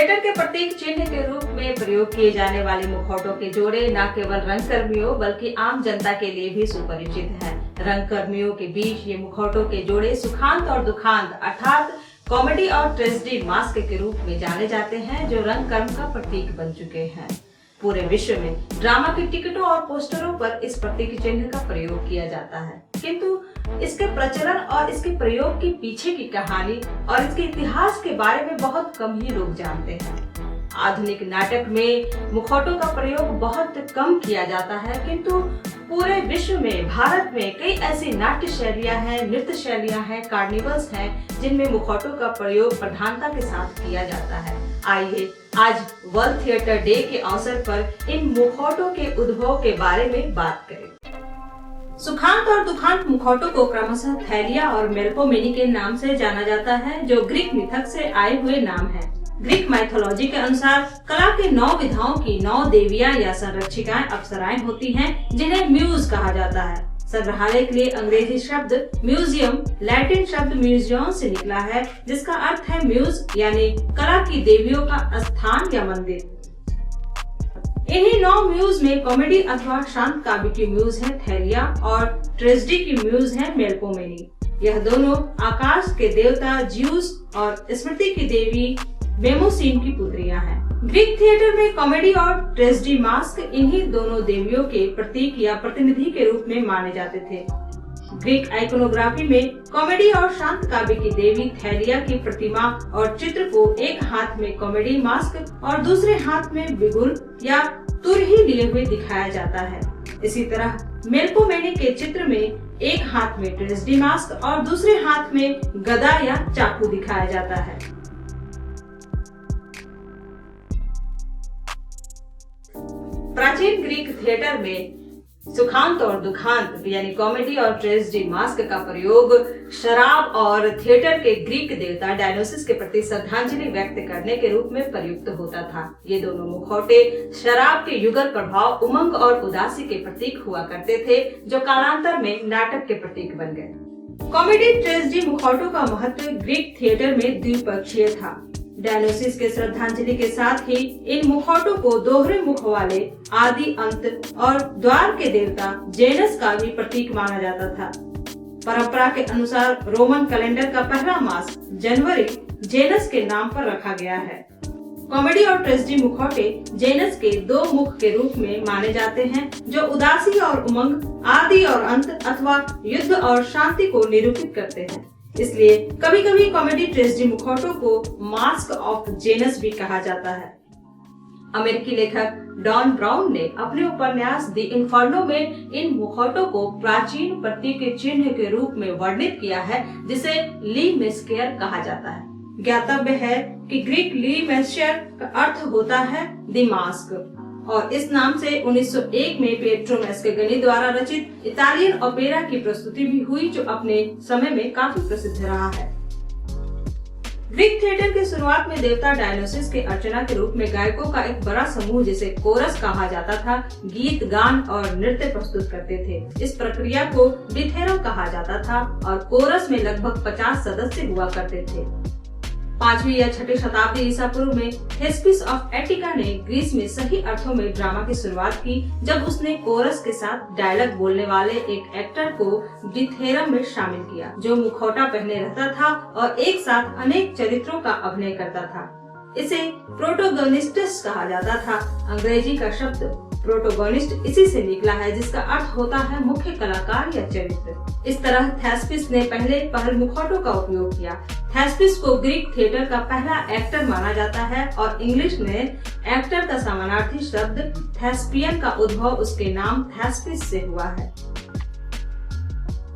Theatre के प्रतीक चिन्ह के रूप में प्रयोग किए जाने वाले मुखौटों के जोड़े न केवल रंगकर्मियों बल्कि आम जनता के लिए भी सुपरिचित है। रंगकर्मियों के बीच ये मुखौटों के जोड़े सुखांत और दुखांत अर्थात कॉमेडी और ट्रेजेडी मास्क के रूप में जाने जाते हैं, जो रंगकर्म का प्रतीक बन चुके हैं। पूरे विश्व में ड्रामा के टिकटों और पोस्टरों पर इस प्रतीक चिन्ह का प्रयोग किया जाता है, किंतु इसके प्रचलन और इसके प्रयोग के पीछे की कहानी और इसके इतिहास के बारे में बहुत कम ही लोग जानते हैं। आधुनिक नाटक में मुखौटों का प्रयोग बहुत कम किया जाता है, किंतु पूरे विश्व में भारत में कई ऐसी नाट्य शैलियां हैं, नृत्य शैलियां हैं, कार्निवल्स हैं, जिनमें मुखौटों का प्रयोग प्रधानता के साथ किया जाता है। आइए आज वर्ल्ड थिएटर डे के अवसर पर इन मुखौटों के उद्भव के बारे में बात करें। सुखांत और दुखांत मुखौटों को क्रमशः थैलिया और मेल्पोमेनी के नाम से जाना जाता है, जो ग्रीक मिथक से आए हुए नाम है। ग्रीक माइथोलॉजी के अनुसार कला के 9 विधाओं की 9 देवियां या संरक्षिकाएं अप्सराएं होती हैं, जिन्हें म्यूज कहा जाता है। संग्रहालय के लिए अंग्रेजी शब्द म्यूजियम लैटिन शब्द म्यूजियम से निकला है, जिसका अर्थ है म्यूज यानी कला की देवियों का स्थान या मंदिर। इन्हीं 9 म्यूज में कॉमेडी अथवा शांत काव्य की म्यूज है थैलिया और ट्रेजेडी की म्यूज है मेल्पोमेनी। यह दोनों आकाश के देवता ज्यूस और स्मृति की देवी मेमोसीन की पुत्रियां हैं। ग्रीक थिएटर में कॉमेडी और ट्रेजेडी मास्क इन्हीं दोनों देवियों के प्रतीक या प्रतिनिधि के रूप में माने जाते थे। ग्रीक आइकोनोग्राफी में कॉमेडी और शांत काव्य की देवी थैलिया की प्रतिमा और चित्र को एक हाथ में कॉमेडी मास्क और दूसरे हाथ में बिगुल या तुरही लिए हुए दिखाया जाता है। इसी तरह मेल्पोमेनी के चित्र में एक हाथ में ट्रेजेडी मास्क और दूसरे हाथ में गदा या चाकू दिखाया जाता है। प्राचीन ग्रीक थिएटर में सुखांत और दुखांत यानी कॉमेडी और ट्रेजेडी मास्क का प्रयोग शराब और थिएटर के ग्रीक देवता डायनोसिस के प्रति श्रद्धांजलि व्यक्त करने के रूप में प्रयुक्त होता था। ये दोनों मुखौटे शराब के युगल प्रभाव, उमंग और उदासी के प्रतीक हुआ करते थे, जो कालांतर में नाटक के प्रतीक बन गए। कॉमेडी ट्रेजेडी मुखौटों का महत्व ग्रीक थिएटर में द्विपक्षीय था। डायनोसिस के श्रद्धांजलि के साथ ही इन मुखौटों को दोहरे मुख वाले आदि अंत और द्वार के देवता जेनस का भी प्रतीक माना जाता था। परंपरा के अनुसार रोमन कैलेंडर का पहला मास जनवरी जेनस के नाम पर रखा गया है। कॉमेडी और ट्रेजेडी मुखौटे जेनस के 2 मुख के रूप में माने जाते हैं, जो उदासी और उमंग, आदि और अंत अथवा युद्ध और शांति को निरूपित करते हैं। इसलिए कभी कभी कॉमेडी ट्रेजेडी मुखौटों को मास्क ऑफ जेनस भी कहा जाता है। अमेरिकी लेखक डॉन ब्राउन ने अपने उपन्यास द इन्फर्नो में इन मुखौटों को प्राचीन प्रतीक चिन्ह के रूप में वर्णित किया है, जिसे ली मेस्केयर कहा जाता है। ज्ञातव्य है कि ग्रीक ली मेस्केयर का अर्थ होता है द मास्क, और इस नाम से 1901 में पिएट्रो मैस्केगनी द्वारा रचित इटालियन ओपेरा की प्रस्तुति भी हुई, जो अपने समय में काफी प्रसिद्ध रहा है। ग्रीक थिएटर की शुरुआत में देवता डायनोसिस के अर्चना के रूप में गायकों का एक बड़ा समूह, जिसे कोरस कहा जाता था, गीत, गान और नृत्य प्रस्तुत करते थे। इस प्रक्रिया को डिथेरम कहा जाता था और कोरस में लगभग 50 सदस्य हुआ करते थे। 5वीं या 6वीं शताब्दी ईसा पूर्व में थेस्पिस ऑफ एटिका ने ग्रीस में सही अर्थों में ड्रामा की शुरुआत की, जब उसने कोरस के साथ डायलॉग बोलने वाले एक एक्टर को डिथेरम में शामिल किया, जो मुखौटा पहने रहता था और एक साथ अनेक चरित्रों का अभिनय करता था। इसे प्रोटोगोनिस्टस कहा जाता था। अंग्रेजी का शब्द प्रोटोगोनिस्ट इसी से निकला है, जिसका अर्थ होता है मुख्य कलाकार या चरित्र। इस तरह थेस्पिस ने पहल मुखौटों का उपयोग किया। थेस्पिस को ग्रीक थिएटर का पहला एक्टर माना जाता है और इंग्लिश में एक्टर का समानार्थी शब्द थेस्पियन का उद्भव उसके नाम थेस्पिस से हुआ है।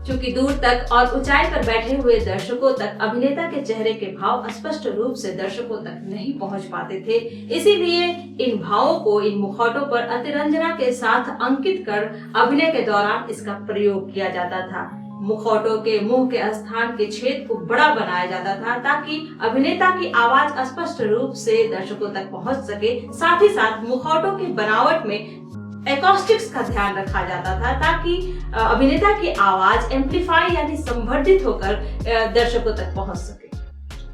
चूंकि दूर तक और ऊंचाई पर बैठे हुए दर्शकों तक अभिनेता के चेहरे के भाव स्पष्ट रूप से दर्शकों तक नहीं पहुंच पाते थे, इसीलिए इन भावों को इन मुखौटों पर अतिरंजना के साथ अंकित कर अभिनय के दौरान इसका प्रयोग किया जाता था। मुखौटों के मुंह के स्थान के छेद को बड़ा बनाया जाता था, ताकि अभिनेता की आवाज स्पष्ट रूप से दर्शकों तक पहुंच सके। साथ ही साथ मुखौटों की बनावट में एकॉस्टिक्स का ध्यान रखा जाता था, ताकि अभिनेता की आवाज एम्पलीफाई यानी संवर्धित होकर दर्शकों तक पहुंच सके।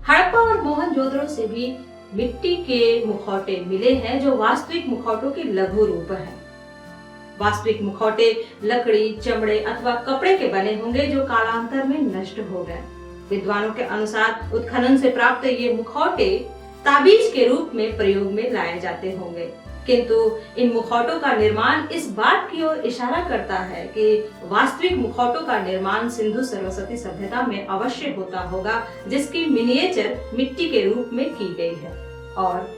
हड़प्पा और मोहनजोदड़ो से भी मिट्टी के मुखौटे मिले हैं जो वास्तविक मुखौटों के लघु रूप हैं। वास्तविक मुखौटे लकड़ी, चमड़े अथवा कपड़े के बने होंगे जो कालांतर में नष्ट हो गए। विद्वानों के अनुसार उत्खनन से प्राप्त ये मुखौटे ताबीज के रूप में प्रयोग में लाए जाते होंगे, किंतु इन मुखौटों का निर्माण इस बात की ओर इशारा करता है कि वास्तविक मुखौटों का निर्माण सिंधु सरस्वती सभ्यता में अवश्य होता होगा, जिसकी मिनिएचर मिट्टी के रूप में की गई है। और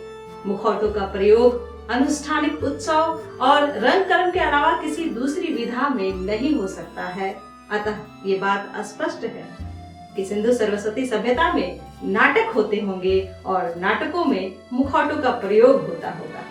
मुखौटों का प्रयोग अनुष्ठानिक उत्सव और रंग कर्म के अलावा किसी दूसरी विधा में नहीं हो सकता है। अतः ये बात स्पष्ट है कि सिंधु सरस्वती सभ्यता में नाटक होते होंगे और नाटकों में मुखौटों का प्रयोग होता होगा।